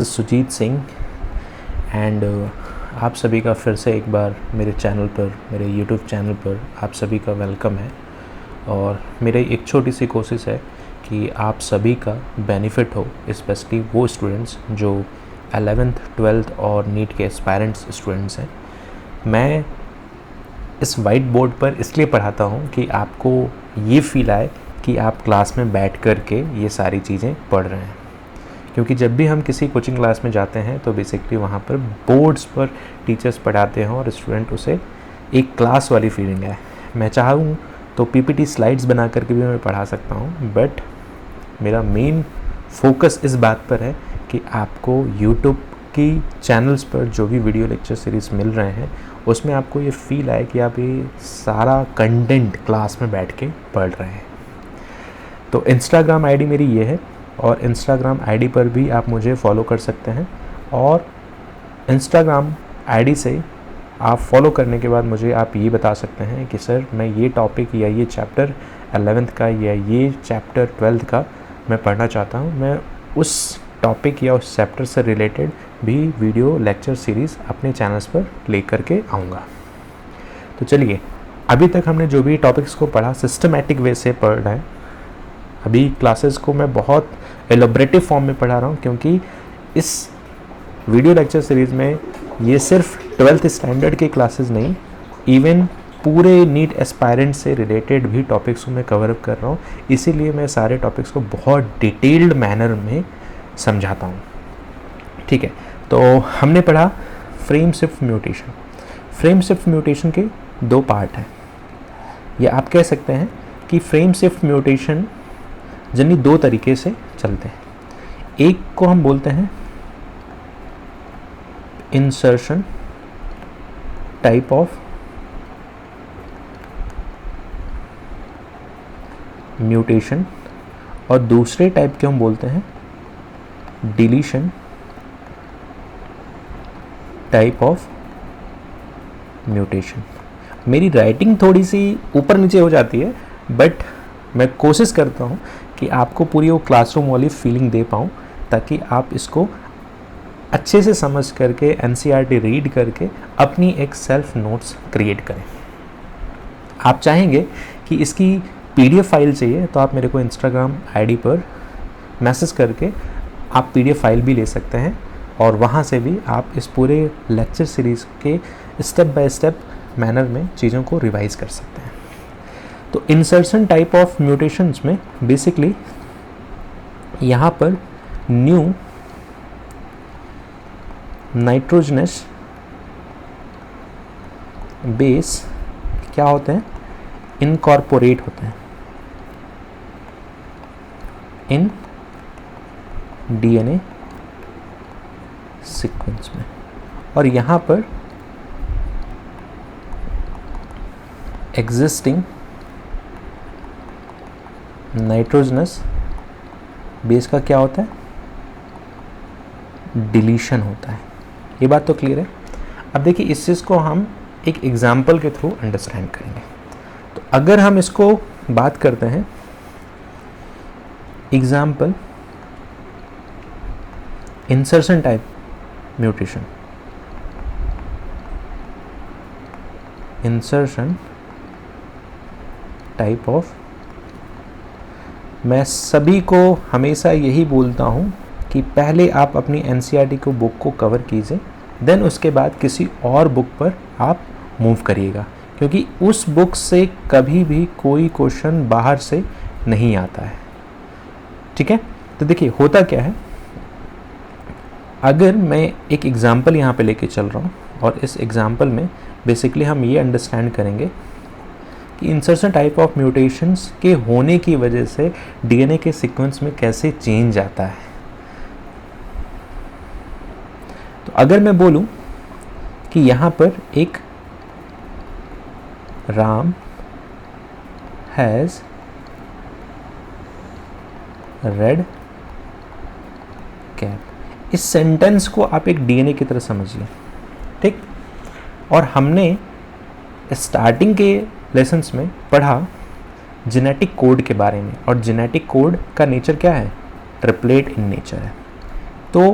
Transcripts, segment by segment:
Sujit Singh and आप सभी का फिर से एक बार मेरे चैनल पर, मेरे यूट्यूब चैनल पर आप सभी का वेलकम है। और मेरी एक छोटी सी कोशिश है कि आप सभी का बेनिफिट हो, स्पेशली वो स्टूडेंट्स जो 11th 12th और नीट के एस्पायरेंट्स स्टूडेंट्स हैं। मैं इस वाइट बोर्ड पर इसलिए पढ़ाता हूँ कि आपको ये फील आए कि आप क्लास में बैठ कर के ये सारी चीज़ें पढ़ रहे हैं। क्योंकि जब भी हम किसी कोचिंग क्लास में जाते हैं तो बेसिकली वहाँ पर बोर्ड्स पर टीचर्स पढ़ाते हैं और स्टूडेंट उसे एक क्लास वाली फीलिंग है। मैं चाहूँ तो पीपीटी स्लाइड्स बना करके भी मैं पढ़ा सकता हूँ, बट मेरा मेन फोकस इस बात पर है कि आपको यूट्यूब की चैनल्स पर जो भी वीडियो लेक्चर सीरीज़ मिल रहे हैं उसमें आपको ये फील आए कि आप ये सारा कंटेंट क्लास में बैठ के पढ़ रहे हैं। तो इंस्टाग्राम आईडी मेरी ये है और इंस्टाग्राम आईडी पर भी आप मुझे फॉलो कर सकते हैं। और इंस्टाग्राम आईडी से आप फॉलो करने के बाद मुझे आप ये बता सकते हैं कि सर मैं ये टॉपिक या ये चैप्टर 11th का या ये चैप्टर 12th का मैं पढ़ना चाहता हूँ। मैं उस टॉपिक या उस चैप्टर से रिलेटेड भी वीडियो लेक्चर सीरीज़ अपने चैनल्स पर ले करके आऊँगा। तो चलिए, अभी तक हमने जो भी टॉपिक्स को पढ़ा सिस्टमेटिक वे से पढ़ रहे हैं। अभी क्लासेस को मैं बहुत एलोब्रेटिव फॉर्म में पढ़ा रहा हूँ, क्योंकि इस वीडियो लेक्चर सीरीज़ में ये सिर्फ 12th स्टैंडर्ड के क्लासेस नहीं, इवन पूरे नीट एस्पायरेंट से रिलेटेड भी टॉपिक्स को मैं कवर अप कर रहा हूँ। इसीलिए मैं सारे टॉपिक्स को बहुत डिटेल्ड मैनर में समझाता हूँ। ठीक है, तो हमने पढ़ा frame shift mutation. Frame shift mutation के दो पार्ट हैं, या आप कह सकते हैं कि फ्रेम शिफ्ट म्यूटेशन जनरली दो तरीके से चलते हैं। एक को हम बोलते हैं इंसर्शन टाइप ऑफ म्यूटेशन और दूसरे टाइप के हम बोलते हैं डिलीशन टाइप ऑफ म्यूटेशन। मेरी राइटिंग थोड़ी सी ऊपर नीचे हो जाती है, बट मैं कोशिश करता हूँ कि आपको पूरी वो क्लासरूम वाली फीलिंग दे पाऊँ, ताकि आप इसको अच्छे से समझ करके एनसीईआरटी रीड करके अपनी एक सेल्फ नोट्स क्रिएट करें। आप चाहेंगे कि इसकी पीडीएफ फाइल चाहिए तो आप मेरे को इंस्टाग्राम आईडी पर मैसेज करके आप पीडीएफ फाइल भी ले सकते हैं, और वहाँ से भी आप इस पूरे लेक्चर सीरीज़ के स्टेप बाय स्टेप मैनर में चीज़ों को रिवाइज कर सकते हैं। तो इंसर्शन टाइप ऑफ म्यूटेशंस में बेसिकली यहाँ पर न्यू नाइट्रोजनस बेस क्या होते हैं, इनकॉर्पोरेट होते हैं इन डीएनए सीक्वेंस में, और यहाँ पर एग्जिस्टिंग नाइट्रोजनस बेस का क्या होता है, डिलीशन होता है। ये बात तो क्लियर है। अब देखिए, इस चीज़ को हम एक एग्जाम्पल के थ्रू अंडरस्टैंड करेंगे। तो अगर हम इसको बात करते हैं example insertion type mutation, insertion type of, मैं सभी को हमेशा यही बोलता हूँ कि पहले आप अपनी एनसीईआरटी को बुक को कवर कीजिए, देन उसके बाद किसी और बुक पर आप मूव करिएगा, क्योंकि उस बुक से कभी भी कोई क्वेश्चन बाहर से नहीं आता है। ठीक है, तो देखिए होता क्या है, अगर मैं एक एग्जाम्पल यहाँ पे लेके चल रहा हूँ और इस एग्जाम्पल में बेसिकली हम ये अंडरस्टैंड करेंगे कि इंसर्शन टाइप ऑफ म्यूटेशंस के होने की वजह से डीएनए के सीक्वेंस में कैसे चेंज आता है। तो अगर मैं बोलूं कि यहाँ पर एक राम हैज़ रेड कैप, इस सेंटेंस को आप एक डीएनए की तरह समझिए। ठीक, और हमने स्टार्टिंग के लेसन्स में पढ़ा जेनेटिक कोड के बारे में, और जेनेटिक कोड का नेचर क्या है, ट्रिपलेट इन नेचर है। तो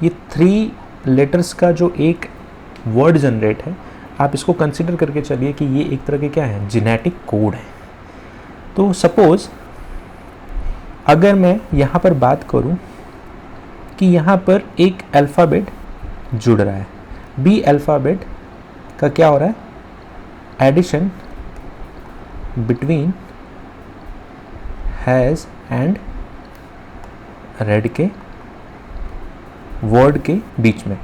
ये 3 लेटर्स का जो एक वर्ड जनरेट है, आप इसको कंसिडर करके चलिए कि ये एक तरह के क्या है, जेनेटिक कोड है। तो सपोज अगर मैं यहाँ पर बात करूँ कि यहाँ पर एक अल्फ़ाबेट जुड़ रहा है, बी अल्फ़ाबेट का क्या हो रहा है, addition between has and red के वर्ड के बीच में,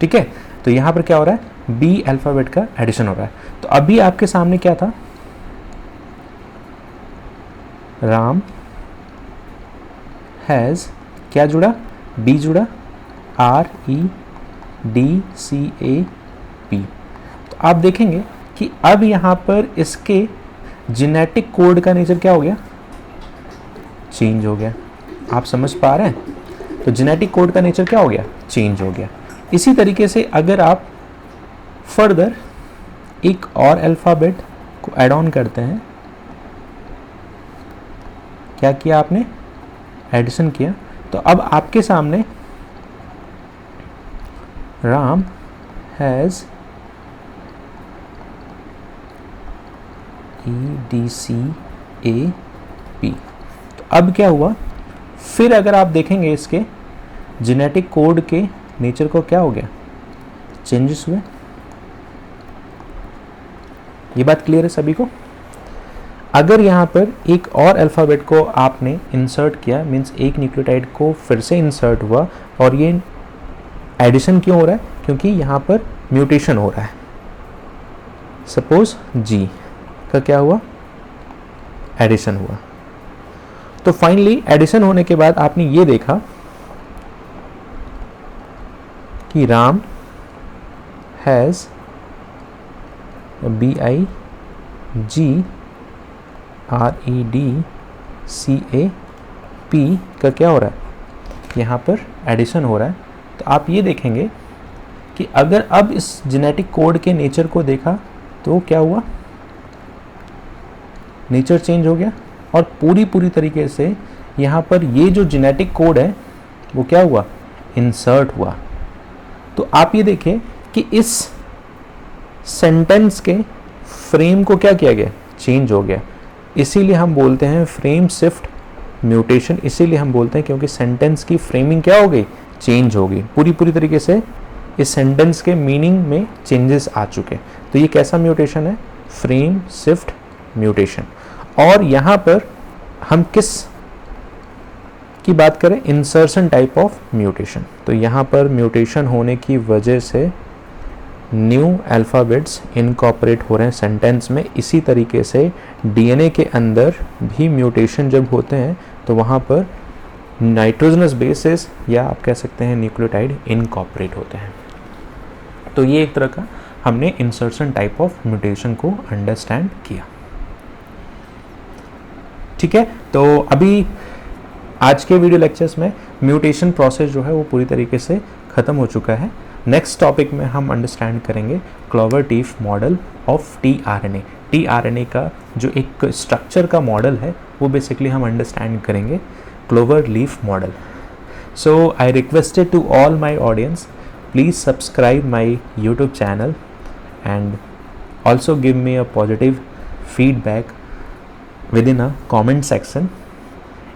ठीक है। तो यहाँ पर क्या हो रहा है, बी अल्फ़ाबेट का एडिशन हो रहा है। तो अभी आपके सामने क्या था, राम हैज़ क्या जुड़ा, बी जुड़ा, REDCAP। तो आप देखेंगे कि अब यहाँ पर इसके जेनेटिक कोड का नेचर क्या हो गया, चेंज हो गया। आप समझ पा रहे हैं? तो जेनेटिक कोड का नेचर क्या हो गया, चेंज हो गया। इसी तरीके से अगर आप फर्दर एक और अल्फ़ाबेट को ऐड ऑन करते हैं, क्या किया आपने, एडिशन किया, तो अब आपके सामने राम हैज़ EDCAP। तो अब क्या हुआ, फिर अगर आप देखेंगे इसके जेनेटिक कोड के नेचर को क्या हो गया, चेंजेस हुए। ये बात क्लियर है सभी को? अगर यहाँ पर एक और अल्फ़ाबेट को आपने इंसर्ट किया, मीन्स एक न्यूक्लियोटाइड को फिर से इंसर्ट हुआ, और ये एडिशन क्यों हो रहा है, क्योंकि यहाँ पर म्यूटेशन हो रहा है। सपोज जी का क्या हुआ, एडिशन हुआ। तो फाइनली एडिशन होने के बाद आपने ये देखा कि राम हैज़ BIGREDCAP का क्या हो रहा है, यहाँ पर एडिशन हो रहा है। तो आप ये देखेंगे कि अगर अब इस जेनेटिक कोड के नेचर को देखा तो क्या हुआ, नेचर चेंज हो गया, और पूरी तरीके से यहाँ पर ये जो जेनेटिक कोड है वो क्या हुआ, इंसर्ट हुआ। तो आप ये देखिए कि इस सेंटेंस के फ्रेम को क्या किया गया, चेंज हो गया। इसीलिए हम बोलते हैं फ्रेम शिफ्ट म्यूटेशन। इसीलिए हम बोलते हैं क्योंकि सेंटेंस की फ्रेमिंग क्या हो गई, चेंज हो गई। पूरी तरीके से इस सेंटेंस के मीनिंग में चेंजेस आ चुके। तो ये कैसा म्यूटेशन है, फ्रेम शिफ्ट म्यूटेशन। और यहाँ पर हम किस की बात करें, इंसर्शन टाइप ऑफ म्यूटेशन। तो यहाँ पर म्यूटेशन होने की वजह से न्यू अल्फ़ाबेट्स इनकॉर्पोरेट हो रहे हैं सेंटेंस में। इसी तरीके से डीएनए के अंदर भी म्यूटेशन जब होते हैं तो वहाँ पर नाइट्रोजनस बेसेस या आप कह सकते हैं न्यूक्लियोटाइड इनकॉर्पोरेट होते हैं। तो ये एक तरह का हमने इंसर्शन टाइप ऑफ म्यूटेशन को अंडरस्टैंड किया। ठीक है, तो अभी आज के वीडियो लेक्चर्स में म्यूटेशन प्रोसेस जो है वो पूरी तरीके से ख़त्म हो चुका है। नेक्स्ट टॉपिक में हम अंडरस्टैंड करेंगे clover leaf model of tRNA. TRNA का जो एक स्ट्रक्चर का मॉडल है वो बेसिकली हम अंडरस्टैंड करेंगे, clover leaf model. So I requested to all my audience, please subscribe my YouTube channel and also give me a positive feedback within a comment section.